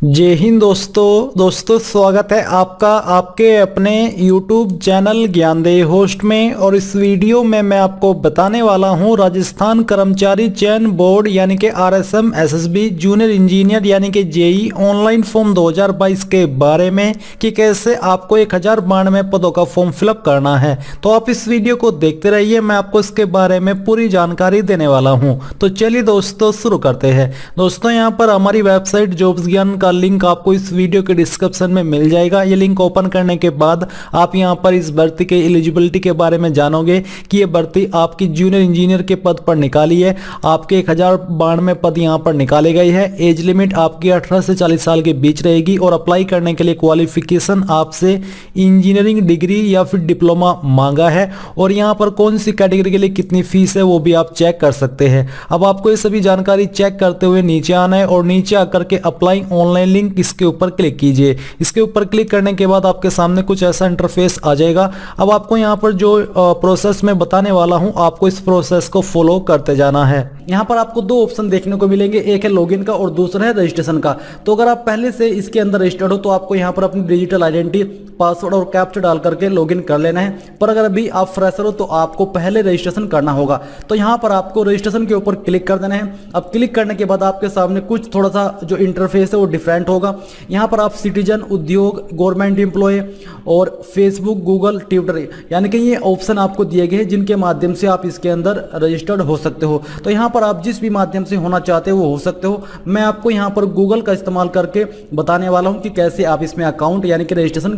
जय हिंद दोस्तों स्वागत है आपका आपके अपने YouTube चैनल ज्ञानदेह होस्ट में। और इस वीडियो में मैं आपको बताने वाला हूं राजस्थान कर्मचारी चयन बोर्ड यानी कि RSM SSB जूनियर इंजीनियर यानी कि JEE ऑनलाइन फॉर्म 2022 के बारे में कि कैसे आपको 1092 पदों का फॉर्म फिलअप करना है। तो आप इस वीडियो को देखते रहिए, मैं आपको इसके बारे में पूरी जानकारी देने वाला हूँ। तो चलिए दोस्तों शुरू करते हैं। दोस्तों यहाँ पर हमारी वेबसाइट जॉब्स ज्ञान का लिंक आपको इस वीडियो के डिस्क्रिप्शन में मिल जाएगा। ये लिंक ओपन करने के बाद आप यहां पर इस भर्ती के एलिजिबिलिटी के बारे में जानोगे कि ये भर्ती आपकी जूनियर इंजीनियर के पद पर निकाली है। आपके 1092 पद यहां पर निकाले गए हैं। एज लिमिट आपकी 18 से 40 साल के बीच रहेगी और अप्लाई करने के लिए क्वालिफिकेशन आपसे इंजीनियरिंग डिग्री या फिर डिप्लोमा मांगा है। और यहां पर कौन सी कैटेगरी के लिए कितनी फीस है वो भी आप चेक कर सकते हैं। अब आपको ये सभी जानकारी चेक करते हुए नीचे आना है और नीचे आकर के अप्लाई ऑनलाइन लिंक इसके ऊपर क्लिक कीजिए। इसके ऊपर क्लिक करने के बाद आपके सामने कुछ ऐसा इंटरफेस आ जाएगा। अब आपको यहाँ पर जो प्रोसेस मैं बताने वाला हूँ आपको इस प्रोसेस को फॉलो करते जाना है। यहाँ पर आपको दो ऑप्शन देखने को मिलेंगे, एक है लॉगिन का और दूसरा है रजिस्ट्रेशन का। तो अगर आप पहले से इसके अंदर रजिस्टर्ड हो तो आपको यहाँ पर अपनी डिजिटल आइडेंटिटी, पासवर्ड और कैप्चा डाल करके लॉगिन कर लेना है। पर अगर अभी आप फ्रेशर हो तो आपको पहले रजिस्ट्रेशन करना होगा। तो यहाँ पर आपको रजिस्ट्रेशन के ऊपर क्लिक कर देना है। अब क्लिक करने के बाद आपके सामने कुछ थोड़ा सा जो इंटरफेस है वो डिफरेंट होगा। यहाँ पर आप सिटीजन, उद्योग, गवर्नमेंट एम्प्लॉय और फेसबुक, गूगल, ट्विटर यानी कि ये ऑप्शन आपको दिए गए हैं जिनके माध्यम से आप इसके अंदर रजिस्टर्ड हो सकते हो। तो यहाँ पर आप जिस भी माध्यम से होना चाहते हो वो हो सकते हो। मैं आपको यहाँ पर गूगल का इस्तेमाल करके बताने वाला हूँ कि कैसे आप इसमें अकाउंट यानी कि रजिस्ट्रेशन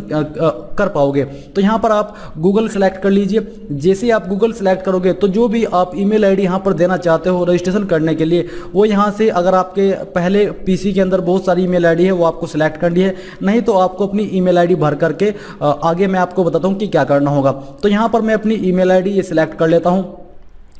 कर पाओगे। तो यहाँ पर आप गूगल सेलेक्ट कर लीजिए। जैसे ही आप गूगल सेलेक्ट करोगे तो जो भी आप ईमेल आईडी यहाँ पर देना चाहते हो रजिस्ट्रेशन करने के लिए वो यहाँ से, अगर आपके पहले पीसी के अंदर बहुत सारी ईमेल आईडी है वो आपको सिलेक्ट करनी है, नहीं तो आपको अपनी ईमेल आईडी भर करके आगे मैं आपको बताता हूँ कि क्या करना होगा। तो यहाँ पर मैं अपनी ईमेल आईडी ये सिलेक्ट कर लेता हूँ।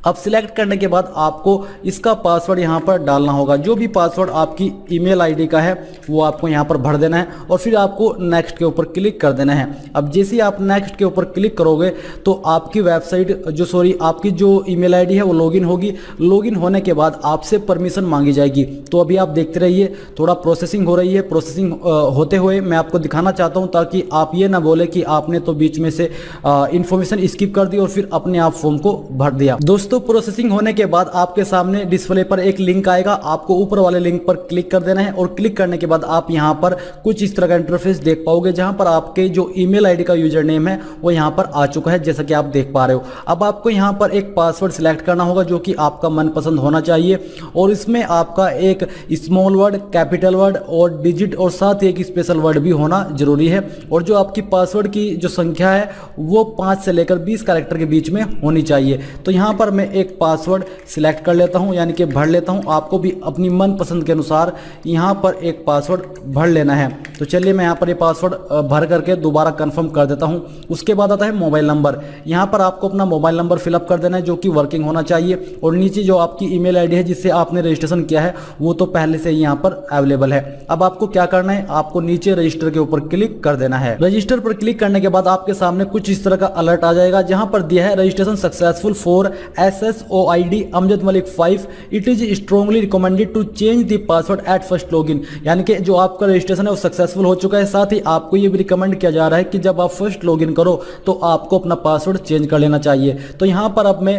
अब सिलेक्ट करने के बाद आपको इसका पासवर्ड यहाँ पर डालना होगा। जो भी पासवर्ड आपकी ईमेल आईडी का है वो आपको यहाँ पर भर देना है और फिर आपको नेक्स्ट के ऊपर क्लिक कर देना है। अब जैसे ही आप नेक्स्ट के ऊपर क्लिक करोगे तो आपकी वेबसाइट आपकी जो ईमेल आईडी है वो लॉगिन होगी। लॉगिन होने के बाद आपसे परमिशन मांगी जाएगी। तो अभी आप देखते रहिए, थोड़ा प्रोसेसिंग हो रही है। प्रोसेसिंग होते हुए मैं आपको दिखाना चाहता हूँ ताकि आप ये ना बोले कि आपने तो बीच में से इंफॉर्मेशन स्किप कर दी और फिर अपने आप फॉर्म को भर दिया। दोस्तों प्रोसेसिंग होने के बाद आपके सामने डिस्प्ले पर एक लिंक आएगा। आपको ऊपर वाले लिंक पर क्लिक कर देना है और क्लिक करने के बाद आप यहां पर कुछ इस तरह का इंटरफेस देख पाओगे जहां पर आपके जो ईमेल आईडी का यूजर नेम है वो यहां पर आ चुका है, जैसा कि आप देख पा रहे हो। अब आपको यहां पर एक पासवर्ड सिलेक्ट करना होगा जो कि आपका मनपसंद होना चाहिए और इसमें आपका एक स्मॉल वर्ड, कैपिटल वर्ड और डिजिट और साथ ही एक स्पेशल वर्ड भी होना जरूरी है। और जो आपकी पासवर्ड की जो संख्या है वो 5 से लेकर 20 कैरेक्टर के बीच में होनी चाहिए। तो यहां पर मैं एक पासवर्ड सिलेक्ट कर लेता हूं यानी कि भर लेता हूं। आपको भी अपनी मनपसंद के अनुसार यहां पर एक पासवर्ड भर लेना है। तो चलिए मैं यहां पर ये पासवर्ड भर करके दोबारा कंफर्म कर देता हूं। उसके बाद आता है मोबाइल नंबर। यहां पर आपको अपना मोबाइल नंबर फिलअप कर देना है जो कि वर्किंग होना चाहिए। और नीचे जो आपकी ईमेल आईडी है जिससे आपने रजिस्ट्रेशन किया है वो तो पहले से ही यहां पर अवेलेबल है। अब आपको क्या करना है, आपको नीचे रजिस्टर के ऊपर क्लिक कर देना है। रजिस्टर पर क्लिक करने के बाद आपके सामने कुछ इस तरह का अलर्ट आ जाएगा जहां पर दिया है registration successful for SSOID Amjad Malik 5। It is strongly recommended to change the password at first login. यानी कि जो आपका रजिस्ट्रेशन है वो सक्सेसफुल हो चुका है। साथ ही आपको ये भी रिकमेंड किया जा रहा है कि जब आप फर्स्ट लॉगिन करो तो आपको अपना पासवर्ड चेंज कर लेना चाहिए। तो यहाँ पर अब मैं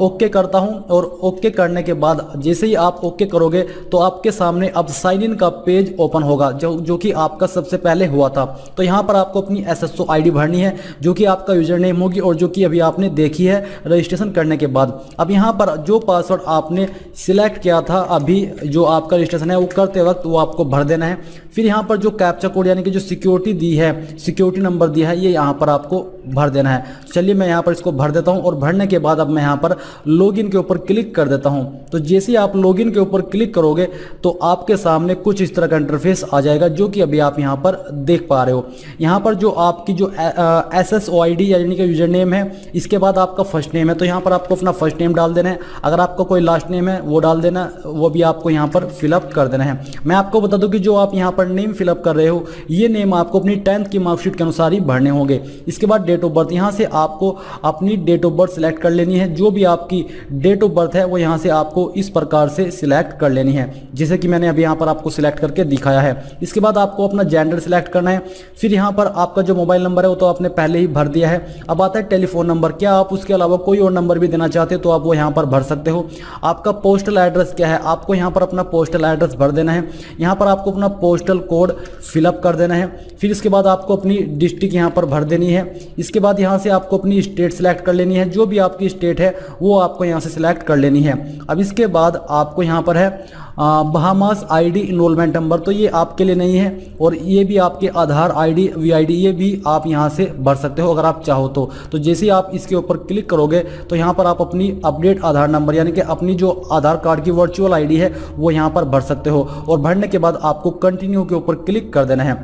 ओके करता हूँ और ओके करने के बाद जैसे ही आप ओके करोगे तो आपके सामने अब साइन इन का पेज ओपन होगा जो कि आपका सबसे पहले हुआ था। तो यहाँ पर आपको अपनी SSOID भरनी है जो कि आपका यूजर नेम होगी और जो कि अभी आपने देखी है रजिस्ट्रेशन करने के बाद। अब यहाँ पर जो पासवर्ड आपने सिलेक्ट किया था अभी जो आपका रजिस्ट्रेशन है वो करते वक्त वो आपको भर देना है। फिर यहाँ पर जो कैप्चा कोड यानी कि जो सिक्योरिटी दी है, सिक्योरिटी नंबर दिया है, ये यहाँ पर आपको भर देना है। चलिए मैं यहाँ पर इसको भर देता हूँ और भरने के बाद अब मैं यहाँ पर लॉगिन के ऊपर क्लिक कर देता हूँ। तो जैसे ही आप लॉगिन के ऊपर क्लिक करोगे तो आपके सामने कुछ इस तरह का इंटरफेस आ जाएगा जो कि अभी आप यहाँ पर देख पा रहे हो। यहाँ पर जो आपकी जो SSOID यानी कि यूजर नेम है, इसके बाद आपका फर्स्ट नेम है तो यहाँ पर आपको अपना फर्स्ट नेम डाल देना है। अगर आपका कोई लास्ट नेम है वो डाल देना, वो भी आपको यहाँ पर फिलअप कर देना है। मैं आपको बता दूं कि जो आप यहाँ पर नेम फिलअप फिलअप कर रहे हो ये नेम आपको अपनी 10th की मार्कशीट के अनुसार ही भरने होंगे। इसके बाद डेट ऑफ बर्थ, यहाँ से आपको अपनी डेट ऑफ बर्थ सिलेक्ट कर लेनी है। जो भी आपकी डेट ऑफ बर्थ है वो यहाँ से आपको इस प्रकार से सिलेक्ट कर लेनी है, जैसे कि मैंने अभी यहाँ पर आपको सिलेक्ट करके दिखाया है। इसके बाद आपको अपना जेंडर सिलेक्ट करना है। फिर यहाँ पर आपका जो मोबाइल नंबर है वो तो आपने पहले ही भर दिया है। अब आता है टेलीफोन नंबर। क्या आप उसके अलावा कोई और नंबर भी देना चाहते हो तो आप वो यहाँ पर भर सकते हो। आपका पोस्टल एड्रेस क्या है, आपको यहाँ पर अपना पोस्टल एड्रेस भर देना है। यहाँ पर आपको अपना पोस्टल कोड फिलअप कर देना है। फिर इसके बाद आपको अपनी डिस्ट्रिक्ट यहाँ पर भर देनी है। इसके बाद यहाँ से आपको अपनी स्टेट सिलेक्ट कर लेनी है। जो भी आपकी स्टेट है वो आपको यहाँ से सिलेक्ट कर लेनी है। अब इसके बाद आपको यहाँ पर है बहामास आईडी इनरोलमेंट नंबर, तो ये आपके लिए नहीं है। और ये भी आपके आधार आईडी वीआईडी ये भी आप यहाँ से भर सकते हो अगर आप चाहो तो जैसे ही आप इसके ऊपर क्लिक करोगे तो यहाँ पर आप अपनी अपडेट आधार नंबर यानी कि अपनी जो आधार कार्ड की वर्चुअल आईडी है वो यहाँ पर भर सकते हो। और भरने के बाद आपको कंटिन्यू के ऊपर क्लिक कर देना है।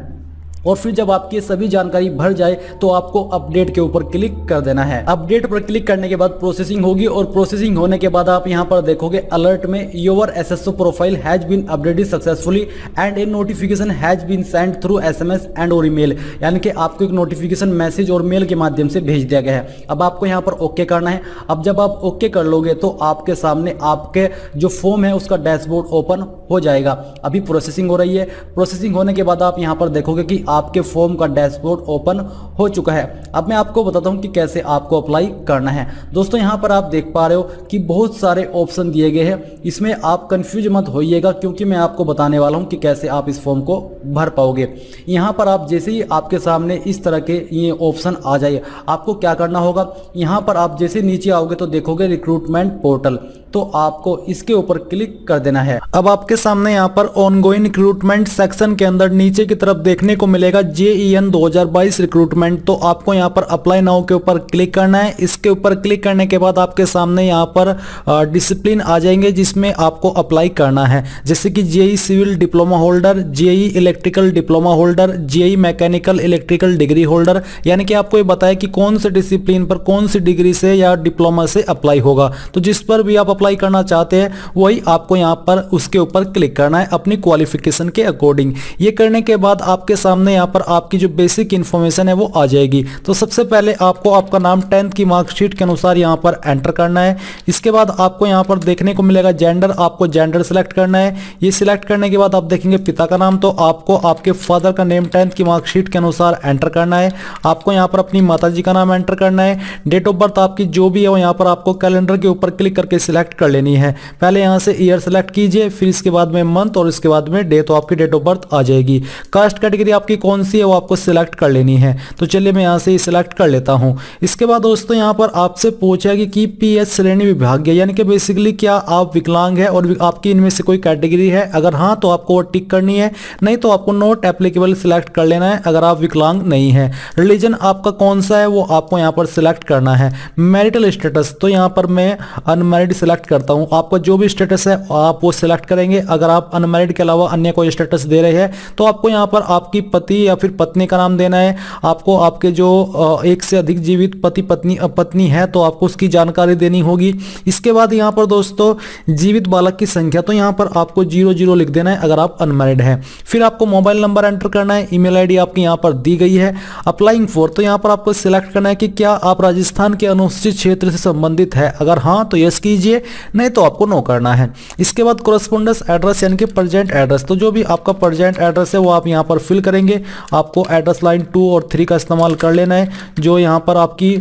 और फिर जब आपकी सभी जानकारी भर जाए तो आपको अपडेट के ऊपर क्लिक कर देना है। अपडेट पर क्लिक करने के बाद प्रोसेसिंग होगी और प्रोसेसिंग होने के बाद आप यहां पर देखोगे अलर्ट में your SSO profile has been updated successfully and a notification has been send through SMS and और ईमेल, यानी कि आपको एक नोटिफिकेशन मैसेज और मेल के माध्यम से भेज दिया गया है। अब आपको यहाँ पर ओके करना है। अब जब आप ओके कर लोगे तो आपके सामने आपके जो फॉर्म है उसका डैशबोर्ड ओपन हो जाएगा। अभी प्रोसेसिंग हो रही है। प्रोसेसिंग होने के बाद आप यहाँ पर देखोगे कि आपके फॉर्म का डैशबोर्ड ओपन हो चुका है। अब मैं आपको बताता हूं कि कैसे आपको अप्लाई करना है। दोस्तों यहां पर आप देख पा रहे हो कि बहुत सारे ऑप्शन दिए गए हैं। इसमें आप कंफ्यूज मत होइएगा क्योंकि मैं आपको बताने वाला हूं कि कैसे आप इस फॉर्म को भर पाओगे। यहां पर आप जैसे ही आपके सामने इस तरह के ये ऑप्शन आ जाए आपको क्या करना होगा, यहां पर आप जैसे नीचे आओगे तो देखोगे रिक्रूटमेंट पोर्टल, तो आपको इसके ऊपर क्लिक कर देना है। अब आपके सामने यहाँ पर ऑनगोइंग रिक्रूटमेंट सेक्शन के अंदर नीचे की तरफ देखने को मिलेगा JEN 2022 रिक्रूटमेंट, तो आपको यहाँ पर अप्लाई नाउ के ऊपर क्लिक करना है। इसके ऊपर क्लिक करने के बाद आपके सामने यहाँ पर डिसिप्लिन आ जाएंगे जिसमें आपको अप्लाई करना है, जैसे कि JEE civil diploma holder, JEE electrical diploma holder, JEE mechanical electrical degree holder, यानी कि आपको ये बताया कि कौन से डिसिप्लिन पर कौन सी डिग्री से या डिप्लोमा से अप्लाई होगा। तो जिस पर भी आप अप्लाई करना चाहते हैं वही आपको यहाँ पर उसके ऊपर क्लिक करना है अपनी क्वालिफिकेशन के अकॉर्डिंग। ये करने के बाद आपके सामने यहाँ पर आपकी जो बेसिक इन्फॉर्मेशन है वो आ जाएगी। तो सबसे पहले आपको आपका नाम 10th की मार्कशीट के अनुसार यहाँ पर एंटर करना है। इसके बाद आपको यहाँ पर देखने को मिलेगा जेंडर, आपको जेंडर सिलेक्ट करना है। ये सिलेक्ट करने के बाद आप देखेंगे पिता का नाम, तो आपको आपके फादर का नेम 10th की मार्कशीट के अनुसार एंटर करना है। आपको यहाँ पर अपनी माता जी का नाम एंटर करना है। डेट ऑफ बर्थ आपकी जो भी है वो यहाँ पर आपको कैलेंडर के ऊपर क्लिक करके सिलेक्ट कर लेनी है। पहले यहाँ से ईयर सेलेक्ट कीजिए, फिर इसके बाद में मंथ और इसके बाद में डे, तो आपकी डेट ऑफ बर्थ आ जाएगी। कास्ट कैटेगरी आपकी कौन सी है वो आपको सिलेक्ट कर लेनी है। तो चलिए मैं यहाँ से सिलेक्ट कर लेता हूँ। इसके बाद दोस्तों यहाँ पर आपसे पूछा कि PS श्रेणी विभाग, यानी कि बेसिकली क्या आप विकलांग है और आपकी इनमें से कोई कैटेगरी है। अगर हाँ तो आपको वो टिक करनी है, नहीं तो आपको नॉट एप्लीकेबल सिलेक्ट कर लेना है अगर आप विकलांग नहीं है। रिलीजन आपका कौन सा है वो आपको यहाँ पर सिलेक्ट करना है। मैरिटल स्टेटस, तो यहाँ पर मैं अनमैरिड सिलेक्ट करता हूँ। आपका जो भी स्टेटस है आप वो सिलेक्ट करेंगे। अगर आप अनमैरिड के अलावा अन्य कोई स्टेटस दे रहे हैं तो आपको यहाँ पर आपकी पति या फिर पत्नी का नाम देना है। आपको आपके जो एक से अधिक जीवित पति पत्नी है तो आपको उसकी जानकारी देनी होगी। इसके बाद यहाँ पर दोस्तों जीवित बालक की संख्या, तो यहाँ पर आपको 00 लिख देना है अगर आप अनमैरिड है। फिर आपको मोबाइल नंबर एंटर करना है। ईमेल आईडी आपकी यहाँ पर दी गई है। अप्लाइंग फॉर, तो यहाँ पर आपको सिलेक्ट करना है कि क्या आप राजस्थान के अनुसूचित क्षेत्र से संबंधित है। अगर हाँ तो यस कीजिए, नहीं तो आपको नो करना है। इसके बाद कोरेस्पोंडेंस एड्रेस यानी कि प्रेजेंट एड्रेस, तो जो भी आपका प्रेजेंट एड्रेस है वो आप यहाँ पर फिल करेंगे। आपको एड्रेस लाइन 2 और 3 का इस्तेमाल कर लेना है। जो यहाँ पर आपकी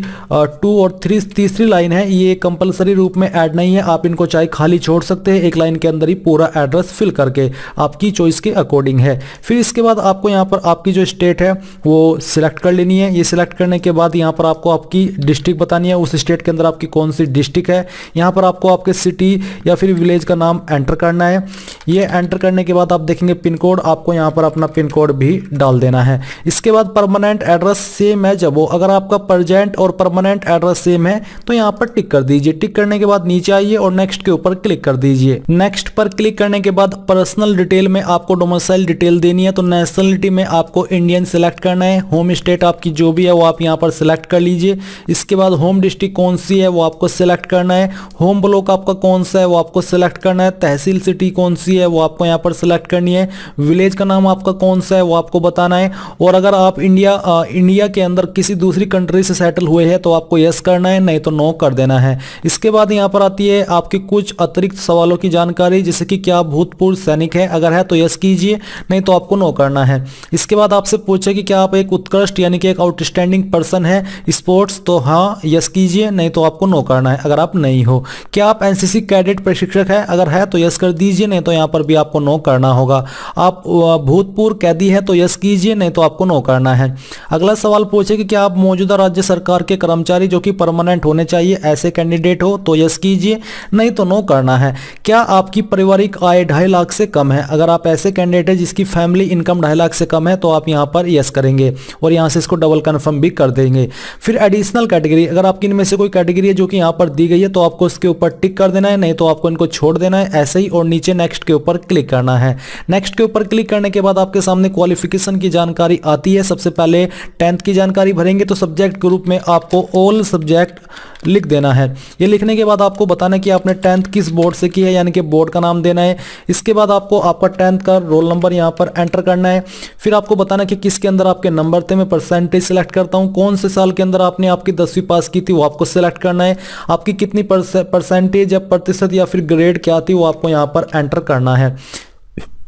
2 और 3 तीसरी लाइन है ये कंपलसरी रूप में ऐड नहीं है, आप इनको चाहे खाली छोड़ सकते हैं। एक लाइन के अंदर ही पूरा एड्रेस फिल करके आपकी चॉइस के अकॉर्डिंग है। फिर इसके बाद आपको यहाँ पर आपकी जो स्टेट है वो सिलेक्ट कर लेनी है। ये सिलेक्ट करने के बाद यहाँ पर आपको आपकी डिस्ट्रिक्ट बतानी है, उस स्टेट के अंदर आपकी कौन सी डिस्ट्रिक्ट है। यहाँ पर आपको आपके सिटी या फिर विलेज का नाम एंटर करना है। ये एंटर करने के बाद आप देखेंगे पिन कोड, आपको यहाँ पर अपना पिन कोड भी डाल डाल देना है। इसके बाद परमानेंट एड्रेस सेम है जब हो, अगर आपका प्रेजेंट और परमानेंट एड्रेस सेम है तो यहाँ पर टिक कर दीजिए। टिक करने के बाद नीचे आइए और नेक्स्ट के ऊपर क्लिक कर दीजिए। नेक्स्ट पर क्लिक करने के बाद पर्सनल डिटेल में आपको डोमिसाइल डिटेल देनी है, तो नेशनलिटी में आपको इंडियन सिलेक्ट करना है। होम स्टेट आपकी जो भी है वो आप यहाँ पर सिलेक्ट कर लीजिए। इसके बाद होम डिस्ट्रिक्ट कौन सी है वो आपको सिलेक्ट करना है। होम ब्लॉक आपका कौन सा है वो आपको सिलेक्ट करना है। तहसील सिटी कौन सी है वो आपको यहाँ पर सिलेक्ट करनी है। विलेज का नाम आपका कौन सा है वो आपको बताना है। और अगर आप इंडिया के अंदर किसी दूसरी कंट्री से सेटल हुए हैं तो आपको यस करना है, नहीं तो नो कर देना है। इसके बाद यहाँ पर आती है आपकी कुछ अतिरिक्त सवालों की जानकारी, जैसे कि क्या भूतपूर्व सैनिक है, अगर है तो यस कीजिए, नहीं तो आपको नो करना है। इसके बाद आपसे पूछे कि क्या आप एक उत्कृष्ट यानी कि एक आउटस्टैंडिंग पर्सन है स्पोर्ट्स, तो हाँ यस कीजिए, नहीं तो आपको नो करना है अगर आप नहीं हो। क्या आप एनसीसी कैडेट प्रशिक्षक है, अगर है तो यस कर दीजिए, नहीं तो यहाँ पर भी आपको नो करना होगा। आप भूतपूर्व कैदी है तो यस कीजिए, नहीं तो आपको नो करना है। अगला सवाल पूछे कि क्या आप मौजूदा राज्य सरकार के कर्मचारी जो कि परमानेंट होने चाहिए ऐसे कैंडिडेट हो, तो यस कीजिए, नहीं तो नो करना है। क्या आपकी पारिवारिक आय 2.5 लाख से कम है, अगर आप ऐसे कैंडिडेट है जिसकी फैमिली इनकम 2.5 लाख से कम है तो आप यहाँ पर यस करेंगे और यहाँ से इसको डबल कंफर्म भी कर देंगे। फिर एडिशनल कैटेगरी, अगर आपकी इनमें से कोई कैटेगरी है जो कि यहाँ पर दी गई है तो आपको इसके ऊपर टिक कर देना है, नहीं तो आपको इनको छोड़ देना है ऐसे ही, और नीचे नेक्स्ट के ऊपर क्लिक करना है। नेक्स्ट के ऊपर क्लिक करने के बाद आपके सामने क्वालिफिकेशन की जानकारी आती है। सबसे पहले 10th की जानकारी भरेंगे, तो सब्जेक्ट ग्रुप में आपको ऑल सब्जेक्ट लिख देना है। ये लिखने के बाद आपको बताना है कि आपने 10th किस बोर्ड से की है, यानी कि बोर्ड का नाम देना है। इसके बाद आपको आपका 10th का रोल नंबर यहाँ पर एंटर करना है। फिर आपको बताना है कि किसके अंदर आपके नंबर थे, मैं परसेंटेज सिलेक्ट करता हूँ। कौन से साल के अंदर आपने आपकी 10वीं पास की थी वो आपको सिलेक्ट करना है। आपकी कितनी परसेंटेज या प्रतिशत या फिर ग्रेड क्या थी वो आपको यहाँ पर एंटर करना है।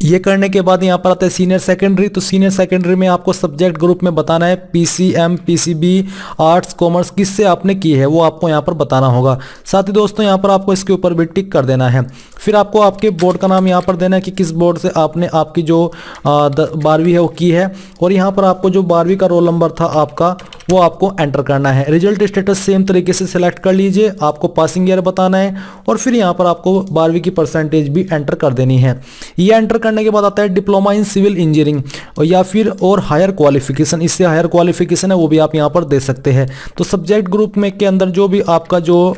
ये करने के बाद यहाँ पर आता है सीनियर सेकेंडरी, तो सीनियर सेकेंडरी में आपको सब्जेक्ट ग्रुप में बताना है पीसीएम, पीसीबी, आर्ट्स, कॉमर्स किससे आपने की है वो आपको यहाँ पर बताना होगा। साथ ही दोस्तों यहाँ पर आपको इसके ऊपर भी टिक कर देना है। फिर आपको आपके बोर्ड का नाम यहाँ पर देना है कि किस बोर्ड से आपने आपकी जो 12वीं है वो की है, और यहाँ पर आपको जो 12वीं का रोल नंबर था आपका वो आपको एंटर करना है। रिजल्ट स्टेटस सेम तरीके से सिलेक्ट कर लीजिए, आपको पासिंग ईयर बताना है और फिर यहाँ पर आपको 12वीं की परसेंटेज भी एंटर कर देनी है। ये एंटर करने के बाद आता है डिप्लोमा इन सिविल इंजीनियरिंग या फिर और हायर क्वालिफिकेशन, इससे हायर क्वालिफिकेशन है वो भी आप यहाँ पर दे सकते हैं। तो सब्जेक्ट ग्रुप में के अंदर जो भी आपका जो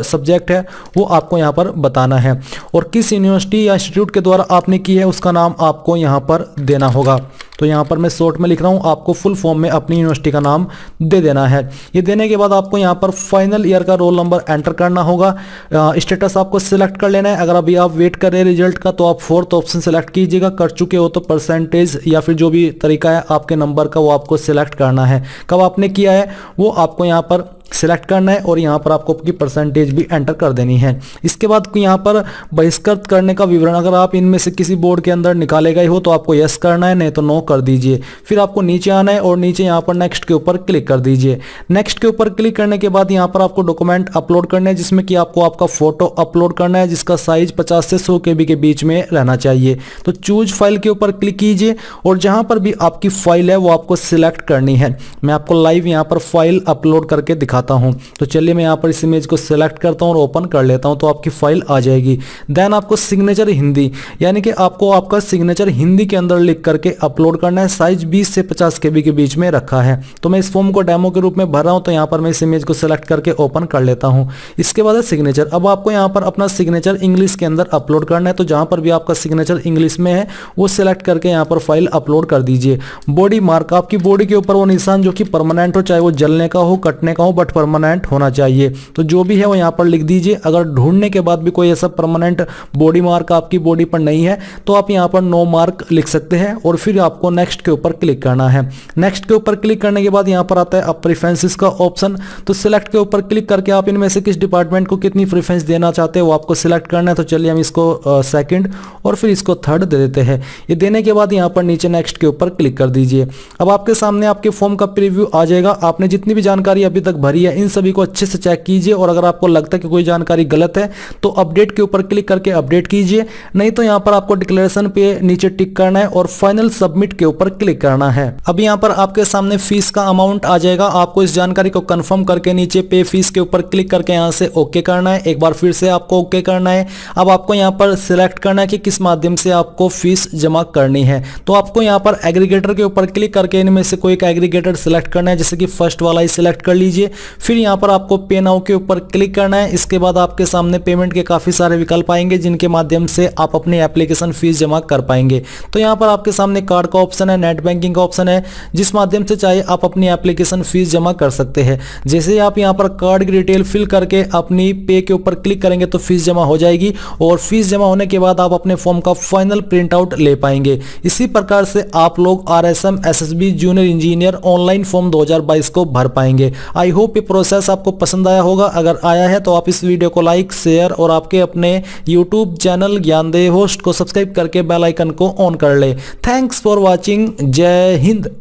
सब्जेक्ट है वो आपको यहाँ पर बताना है, और किस यूनिवर्सिटी या इंस्टीट्यूट के द्वारा आपने की है उसका नाम आपको यहाँ पर देना होगा। तो यहाँ पर मैं शॉर्ट में लिख रहा हूँ, आपको फुल फॉर्म में अपनी यूनिवर्सिटी का नाम दे देना है। ये देने के बाद आपको यहाँ पर फाइनल ईयर का रोल नंबर एंटर करना होगा। स्टेटस आपको सिलेक्ट कर लेना है। अगर अभी आप वेट कर रहे हैं रिजल्ट का तो आप 4th ऑप्शन सिलेक्ट कीजिएगा। कर चुके हो तो परसेंटेज या फिर जो भी तरीका है आपके नंबर का वो आपको सिलेक्ट करना है। कब आपने किया है वो आपको यहाँ पर सिलेक्ट करना है और यहाँ पर आपको आपकी परसेंटेज भी एंटर कर देनी है। इसके बाद यहाँ पर बहिष्कृत करने का विवरण, अगर आप इनमें से किसी बोर्ड के अंदर निकाले गए हो तो आपको यस करना है, नहीं तो नो कर दीजिए। फिर आपको नीचे आना है और नीचे यहाँ पर नेक्स्ट के ऊपर क्लिक कर दीजिए। नेक्स्ट के ऊपर क्लिक करने के बाद यहाँ पर आपको डॉक्यूमेंट अपलोड करना है, जिसमें कि आपको आपका फोटो अपलोड करना है, जिसका साइज 50 से 100 KB के बीच में रहना चाहिए। तो चूज फाइल के ऊपर क्लिक कीजिए और जहां पर भी आपकी फाइल है वो आपको सिलेक्ट करनी है। मैं आपको लाइव यहाँ पर फाइल अपलोड करके दिखाता हूं। तो चलिए मैं यहाँ पर इस इमेज को सिलेक्ट करता हूं और ओपन कर लेता हूं, तो आपकी फाइल आ जाएगी। देन आपको सिग्नेचर हिंदी, यानी कि आपको आपका सिग्नेचर हिंदी के अंदर लिख करके अपलोड करना है। साइज 20 से 50 KB के बीच में रखा है। तो मैं इस फॉर्म को डेमो के रूप में भर रहा हूं, तो यहाँ पर मैं इस इमेज को सिलेक्ट करके ओपन कर लेता हूं। इसके बाद है सिग्नेचर। अब आपको यहाँ पर अपना सिग्नेचर इंग्लिश के अंदर अपलोड करना है, तो जहां पर भी आपका सिग्नेचर इंग्लिश में है वो सिलेक्ट करके यहाँ पर फाइल अपलोड कर दीजिए। बॉडी मार्क, आपकी बॉडी के ऊपर वो निशान जो कि परमानेंट हो, चाहे वो जलने का हो, कटने का हो, बट परमानेंट होना चाहिए। तो जो भी है वो यहाँ पर लिख दीजिए। अगर ढूंढने के बाद भी कोई ऐसा परमानेंट बॉडी मार्क आपकी बॉडी पर नहीं है तो आप यहाँ पर नो मार्क लिख सकते हैं और फिर आपको नेक्स्ट के ऊपर क्लिक करना है। नेक्स्ट के ऊपर क्लिक करने के बाद यहाँ पर आता है अब प्रेफरेंसेस का ऑप्शन। तो सिलेक्ट के ऊपर क्लिक करके आप इनमें से किस डिपार्टमेंट को कितनी प्रेफरेंस देना चाहते हैं वो आपको सिलेक्ट करना है। तो चलिए हम इसको सेकंड और फिर इसको थर्ड दे देते हैं। ये देने के बाद यहाँ पर नीचे नेक्स्ट के ऊपर क्लिक कर दीजिए। अब आपके सामने आपके फॉर्म का प्रीव्यू आ जाएगा। आपने जितनी भी जानकारी अभी तक भरी भरी है इन सभी को अच्छे से चेक कीजिए, और अगर आपको लगता है कि कोई जानकारी गलत है तो अपडेट के ऊपर क्लिक करके अपडेट कीजिए, नहीं तो यहाँ पर आपको डिक्लेरेशन पे नीचे टिक करना है और फाइनल सबमिट के ऊपर क्लिक करना है। अब यहाँ पर आपके सामने फीस का अमाउंट आ जाएगा, आपको इस जानकारी को कंफर्म करके नीचे पे फीस के ऊपर क्लिक करके यहाँ से ओके करना है। एक बार फिर से आपको ओके करना है। अब आपको यहाँ पर सिलेक्ट करना है कि किस माध्यम से आपको फीस जमा करनी है, तो आपको यहाँ पर एग्रीगेटर के ऊपर क्लिक करके इनमें से कोई एक एग्रीगेटर सिलेक्ट करना है, जैसे कि फर्स्ट वाला ही सिलेक्ट कर लीजिए। फिर यहाँ पर आपको पे नाउ के ऊपर क्लिक करना है। इसके बाद आपके सामने पेमेंट के काफी सारे विकल्प आएंगे जिनके माध्यम से आप अपनी एप्लीकेशन फीस जमा कर पाएंगे। तो यहाँ पर आपके सामने कार्ड का ऑप्शन है, नेट बैंकिंग का ऑप्शन है, जिस माध्यम से चाहे आप अपनी एप्लीकेशन फीस जमा कर सकते हैं। जैसे ही आप यहाँ पर कार्ड की डिटेल फिल करके अपनी पे के ऊपर क्लिक करेंगे तो फीस जमा हो जाएगी, और फीस जमा होने के बाद आप अपने फॉर्म का फाइनल प्रिंट आउट ले पाएंगे। इसी प्रकार से आप लोग RSM SSB junior engineer online form 2022 को भर पाएंगे। आई होप ये प्रोसेस आपको पसंद आया होगा। अगर आया है तो आप इस वीडियो को लाइक, शेयर और आपके अपने यूट्यूब चैनल ज्ञानदेव होस्ट को सब्सक्राइब करके बेल आइकन को ऑन कर ले। Thanks for watching. जय हिंद।